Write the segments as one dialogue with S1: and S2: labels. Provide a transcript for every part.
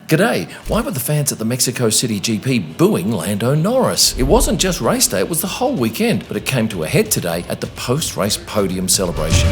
S1: G'day, why were the fans at the Mexico City GP booing Lando Norris? It wasn't just race day, it was the whole weekend, but it came to a head today at the post-race podium celebration.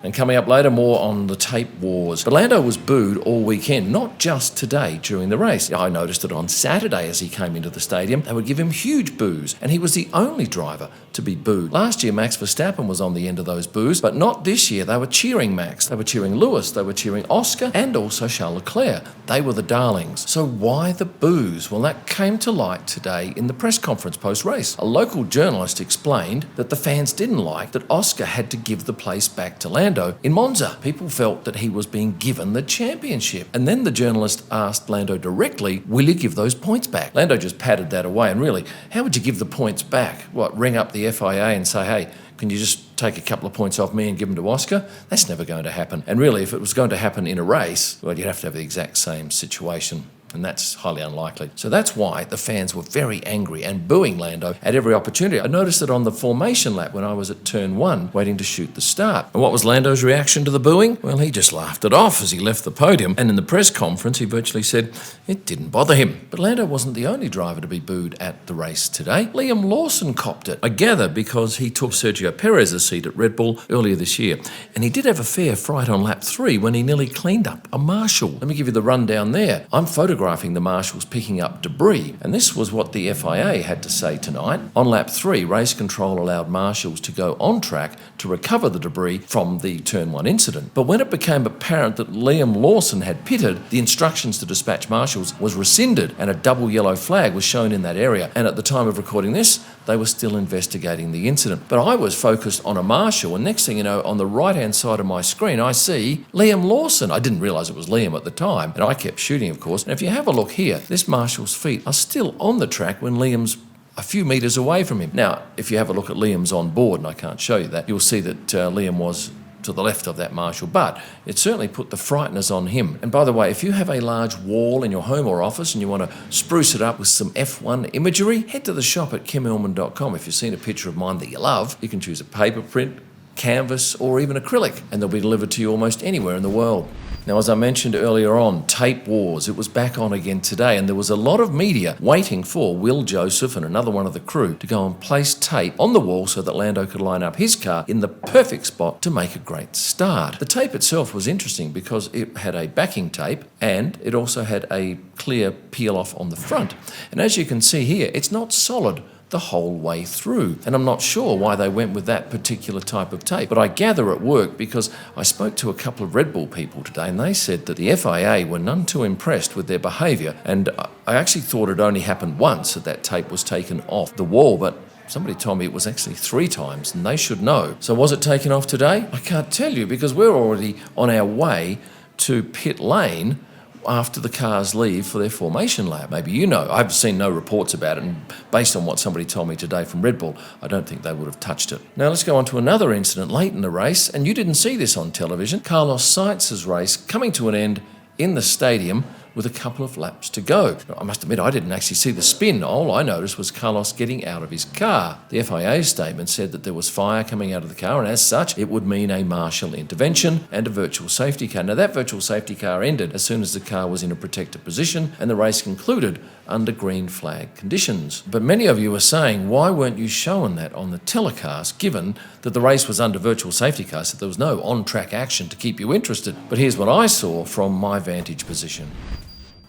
S1: And coming up later, more on the tape wars. But Lando was booed all weekend, not just today during the race. I noticed that on Saturday as he came into the stadium, they would give him huge boos, and he was the only driver to be booed. Last year, Max Verstappen was on the end of those boos, but not this year. They were cheering Max, they were cheering Lewis, they were cheering Oscar, and also Charles Leclerc. They were the darlings. So why the boos? Well, that came to light today in the press conference post-race. A local journalist explained that the fans didn't like that Oscar had to give the place back to Lando in Monza. People felt that he was being given the championship. And then the journalist asked Lando directly, will you give those points back? Lando just patted that away, and really, how would you give the points back? What, ring up the FIA and say, hey, can you just take a couple of points off me and give them to Oscar? That's never going to happen. And really, if it was going to happen in a race, well, you'd have to have the exact same situation. And that's highly unlikely. So that's why the fans were very angry and booing Lando at every opportunity. I noticed it on the formation lap when I was at turn 1 waiting to shoot the start. And what was Lando's reaction to the booing? Well, he just laughed it off as he left the podium, and in the press conference he virtually said it didn't bother him. But Lando wasn't the only driver to be booed at the race today. Liam Lawson copped it, I gather because he took Sergio Perez's seat at Red Bull earlier this year. And he did have a fair fright on lap 3 when he nearly cleaned up a marshal. Let me give you the rundown there. I'm photographing the marshals picking up debris, and this was what the FIA had to say tonight. On lap 3, race control allowed marshals to go on track to recover the debris from the turn 1 incident. But when it became apparent that Liam Lawson had pitted, the instructions to dispatch marshals was rescinded and a double yellow flag was shown in that area. And at the time of recording this, they were still investigating the incident. But I was focused on a marshal, and next thing you know, on the right-hand side of my screen, I see Liam Lawson. I didn't realise it was Liam at the time, and I kept shooting, of course. And if you have a look here, this marshal's feet are still on the track when Liam's a few metres away from him. Now, if you have a look at Liam's on board, and I can't show you that, you'll see that Liam was to the left of that marshal, but it certainly put the frighteners on him. And by the way, if you have a large wall in your home or office and you want to spruce it up with some F1 imagery, head to the shop at kimillman.com. If you've seen a picture of mine that you love, you can choose a paper print, canvas, or even acrylic, and they'll be delivered to you almost anywhere in the world. Now, as I mentioned earlier on, tape wars, it was back on again today, and there was a lot of media waiting for Will Joseph and another one of the crew to go and place tape on the wall so that Lando could line up his car in the perfect spot to make a great start. The tape itself was interesting because it had a backing tape and it also had a clear peel off on the front. And as you can see here, it's not solid the whole way through. And I'm not sure why they went with that particular type of tape, but I gather it worked because I spoke to a couple of Red Bull people today and they said that the FIA were none too impressed with their behaviour, and I actually thought it only happened once that tape was taken off the wall, but somebody told me it was actually 3 times, and they should know. So was it taken off today? I can't tell you because we're already on our way to pit lane after the cars leave for their formation lap. Maybe you know. I've seen no reports about it, and based on what somebody told me today from Red Bull, I don't think they would have touched it. Now let's go on to another incident late in the race, and you didn't see this on television. Carlos Sainz's race coming to an end in the stadium with a couple of laps to go. I must admit, I didn't actually see the spin. All I noticed was Carlos getting out of his car. The FIA's statement said that there was fire coming out of the car, and as such, it would mean a marshal intervention and a virtual safety car. Now, that virtual safety car ended as soon as the car was in a protected position, and the race concluded under green flag conditions. But many of you are saying, why weren't you showing that on the telecast, given that the race was under virtual safety car, so there was no on-track action to keep you interested? But here's what I saw from my vantage position.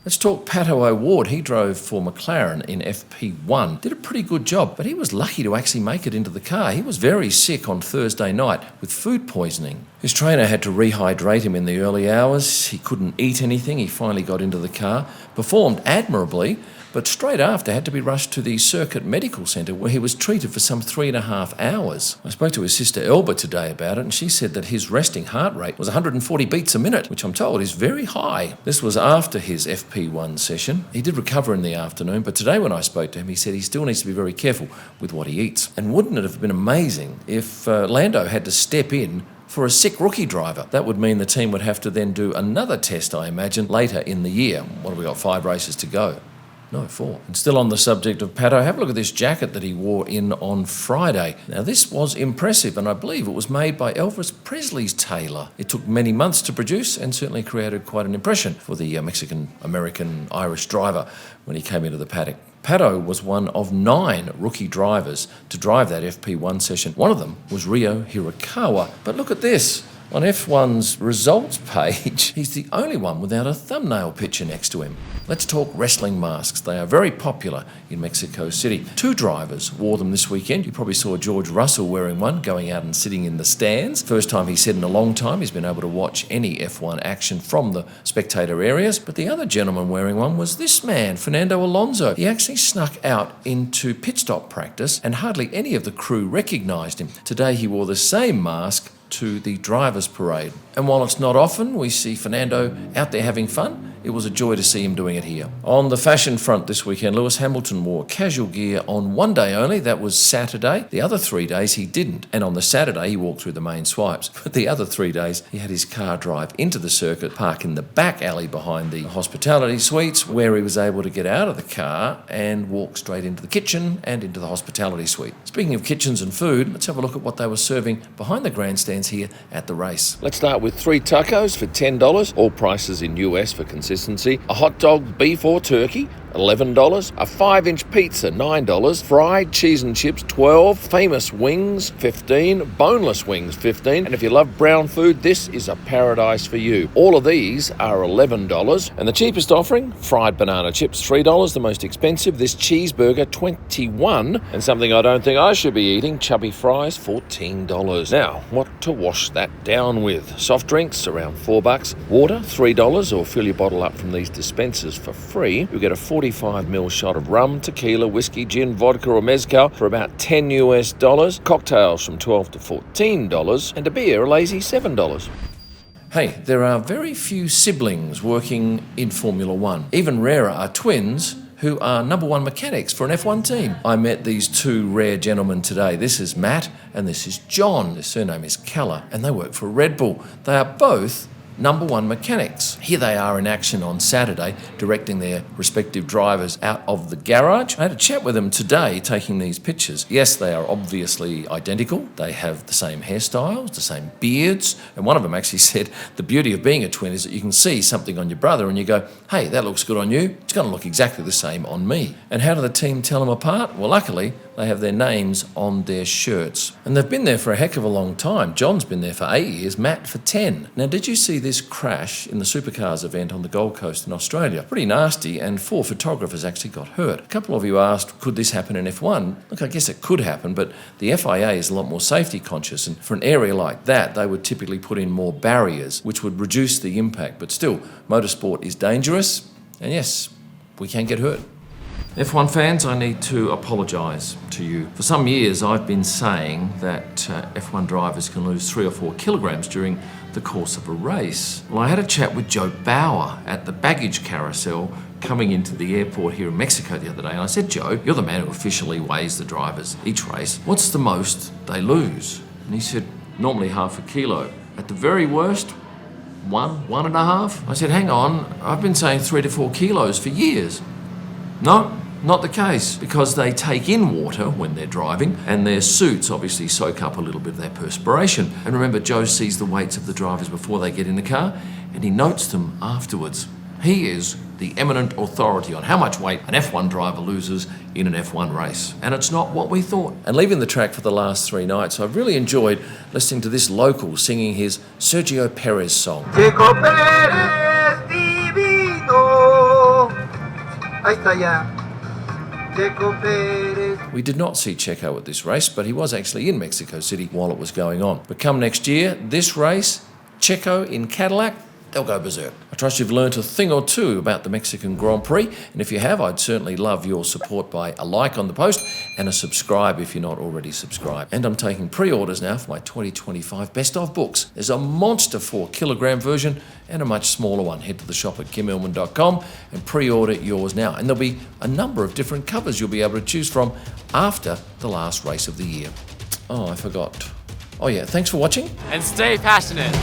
S1: Let's talk Pato O'Ward. He drove for McLaren in FP1. Did a pretty good job, but he was lucky to actually make it into the car. He was very sick on Thursday night with food poisoning. His trainer had to rehydrate him in the early hours. He couldn't eat anything. He finally got into the car, performed admirably, but straight after had to be rushed to the Circuit Medical Centre where he was treated for some 3.5 hours. I spoke to his sister Elba today about it, and she said that his resting heart rate was 140 beats a minute, which I'm told is very high. This was after his FP1 session. He did recover in the afternoon, but today when I spoke to him, he said he still needs to be very careful with what he eats. And wouldn't it have been amazing if Lando had to step in for a sick rookie driver? That would mean the team would have to then do another test, I imagine, later in the year. What have we got, 5 races to go? No, 4. And still on the subject of Pato, have a look at this jacket that he wore in on Friday. Now, this was impressive, and I believe it was made by Elvis Presley's tailor. It took many months to produce and certainly created quite an impression for the Mexican-American-Irish driver when he came into the paddock. Pato was one of 9 rookie drivers to drive that FP1 session. One of them was Ryo Hirakawa. But look at this. On F1's results page, he's the only one without a thumbnail picture next to him. Let's talk wrestling masks. They are very popular in Mexico City. 2 drivers wore them this weekend. You probably saw George Russell wearing one, going out and sitting in the stands. First time he said in a long time he's been able to watch any F1 action from the spectator areas. But the other gentleman wearing one was this man, Fernando Alonso. He actually snuck out into pit stop practice and hardly any of the crew recognised him. Today he wore the same mask to the drivers' parade. And while it's not often we see Fernando out there having fun, it was a joy to see him doing it here. On the fashion front this weekend, Lewis Hamilton wore casual gear on one day only. That was Saturday. The other 3 days he didn't. And on the Saturday he walked through the main swipes. But the other 3 days he had his car drive into the circuit, park in the back alley behind the hospitality suites, where he was able to get out of the car and walk straight into the kitchen and into the hospitality suite. Speaking of kitchens and food, let's have a look at what they were serving behind the grandstands here at the race. Let's start with 3 tacos for $10, all prices in US for consistency. A hot dog, beef or turkey, $11. A 5-inch pizza, $9. Fried cheese and chips, $12. Famous wings, $15. Boneless wings, $15. And if you love brown food, this is a paradise for you. All of these are $11. And the cheapest offering, fried banana chips, $3. The most expensive, this cheeseburger, $21. And something I don't think I should be eating, chubby fries, $14. Now, what to wash that down with? Soft drinks, around $4. Water, $3, or fill your bottle up from these dispensers for free. You get a 45ml shot of rum, tequila, whiskey, gin, vodka or mezcal for about $10 US. Cocktails from $12 to $14, and a beer a lazy $7. Hey, there are very few siblings working in Formula One. Even rarer are twins who are number 1 mechanics for an F1 team. I met these 2 rare gentlemen today. This is Matt and this is John. Their surname is Keller and they work for Red Bull. They are both number 1 mechanics. Here they are in action on Saturday, directing their respective drivers out of the garage. I had a chat with them today, taking these pictures. Yes, they are obviously identical. They have the same hairstyles, the same beards, and one of them actually said, the beauty of being a twin is that you can see something on your brother and you go, hey, that looks good on you. It's going to look exactly the same on me. And how do the team tell them apart? Well, luckily, they have their names on their shirts. And they've been there for a heck of a long time. John's been there for 8 years, Matt for 10. Now, did you see this crash in the supercars event on the Gold Coast in Australia? Pretty nasty, and 4 photographers actually got hurt. A couple of you asked, could this happen in F1? Look, I guess it could happen, but the FIA is a lot more safety conscious, and for an area like that, they would typically put in more barriers, which would reduce the impact. But still, motorsport is dangerous, and yes, we can get hurt. F1 fans, I need to apologise to you. For some years I've been saying that F1 drivers can lose 3 or 4 kilograms during the course of a race. Well, I had a chat with Joe Bauer at the baggage carousel coming into the airport here in Mexico the other day, and I said, Joe, you're the man who officially weighs the drivers each race. What's the most they lose? And he said, normally half a kilo. At the very worst, 1.5. I said, hang on, I've been saying 3 to 4 kilos for years. No, not the case, because they take in water when they're driving and their suits obviously soak up a little bit of their perspiration. And remember, Joe sees the weights of the drivers before they get in the car and he notes them afterwards. He is the eminent authority on how much weight an F1 driver loses in an F1 race. And it's not what we thought. And leaving the track for the last 3 nights, I've really enjoyed listening to this local singing his Sergio Perez song.
S2: Checo Perez divino. Ahí está ya. Checo Perez.
S1: We did not see Checo at this race, but he was actually in Mexico City while it was going on. But come next year, this race, Checo in Cadillac, they'll go berserk. I trust you've learnt a thing or two about the Mexican Grand Prix, and if you have, I'd certainly love your support by a like on the post and a subscribe if you're not already subscribed. And I'm taking pre-orders now for my 2025 Best of books. There's a monster 4 kilogram version and a much smaller one. Head to the shop at kimillman.com and pre-order yours now. And there'll be a number of different covers you'll be able to choose from after the last race of the year. Oh, I forgot. Oh yeah, thanks for watching.
S3: And stay passionate.